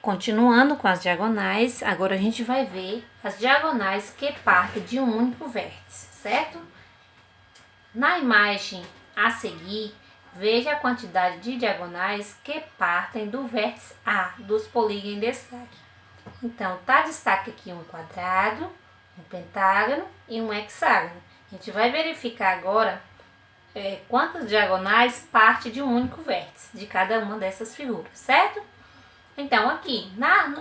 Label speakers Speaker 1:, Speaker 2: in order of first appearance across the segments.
Speaker 1: Continuando com as diagonais, agora a gente vai ver as diagonais que partem de um único vértice, certo? Na imagem a seguir, veja a quantidade de diagonais que partem do vértice A, dos polígonos em destaque. Então, tá destaque aqui um quadrado, um pentágono e um hexágono. A gente vai verificar agora quantas diagonais partem de um único vértice, de cada uma dessas figuras, certo? Então, aqui,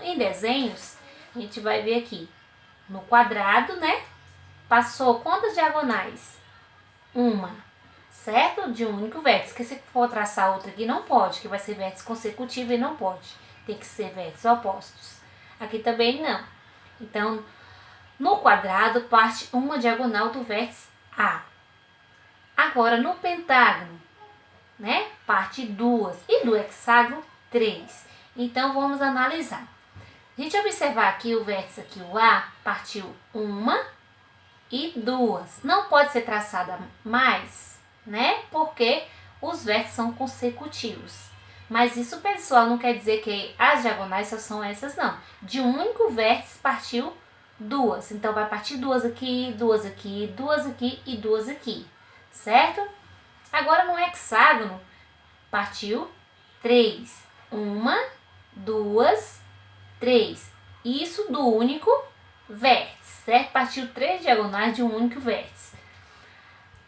Speaker 1: em desenhos, a gente vai ver aqui, no quadrado, né? Passou quantas diagonais? Uma, certo? De um único vértice. Que se for traçar outra aqui, não pode, que vai ser vértice consecutivo e não pode. Tem que ser vértices opostos. Aqui também não. Então, no quadrado, parte uma diagonal do vértice A. Agora, no pentágono, né? Parte duas. E do hexágono, 3. Então, vamos analisar. A gente observar aqui o vértice aqui, o A, partiu uma e duas. Não pode ser traçada mais, né? Porque os vértices são consecutivos. Mas isso, pessoal, não quer dizer que as diagonais só são essas, não. De um único vértice partiu duas. Então, vai partir duas aqui, duas aqui, duas aqui e duas aqui, certo? Agora, no hexágono, partiu 3. Uma, duas, 3. Isso do único vértice, certo? Partiu 3 diagonais de um único vértice.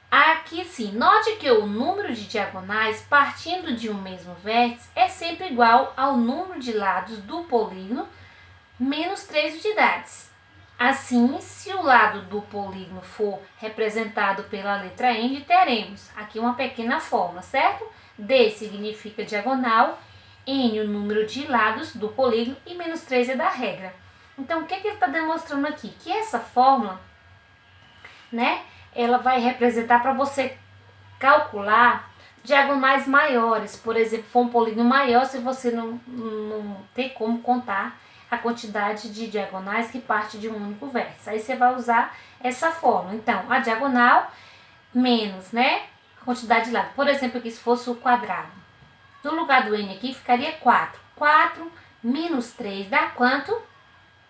Speaker 1: Aqui sim, note que o número de diagonais partindo de um mesmo vértice é sempre igual ao número de lados do polígono menos 3 unidades. Assim, se o lado do polígono for representado pela letra N, teremos aqui uma pequena fórmula, certo? D significa diagonal, N o número de lados do polígono e menos 3 é da regra. Então, o que ele está demonstrando aqui? Que essa fórmula, né, ela vai representar para você calcular diagonais maiores. Por exemplo, for um polígono maior, se você não tem como contar a quantidade de diagonais que parte de um único vértice. Aí você vai usar essa fórmula. Então, a diagonal menos, né, a quantidade de lado. Por exemplo, aqui se fosse o quadrado. No lugar do N aqui ficaria 4. 4 menos 3 dá quanto?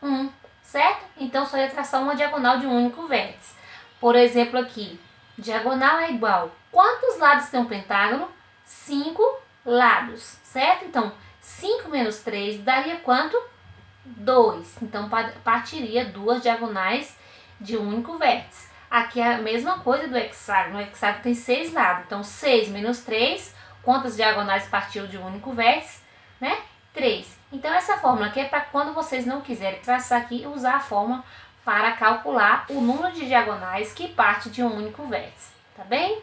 Speaker 1: 1, certo? Então, só ia traçar uma diagonal de um único vértice. Por exemplo, aqui, diagonal é igual. Quantos lados tem um pentágono? 5 lados, certo? Então, 5 menos 3 daria quanto? 2. Então, partiria duas diagonais de um único vértice. Aqui é a mesma coisa do hexágono. O hexágono tem 6 lados. Então, 6 menos 3, quantas diagonais partiu de um único vértice? Né? 3. Então, essa fórmula aqui é para quando vocês não quiserem traçar aqui, usar a fórmula para calcular o número de diagonais que parte de um único vértice. Tá bem?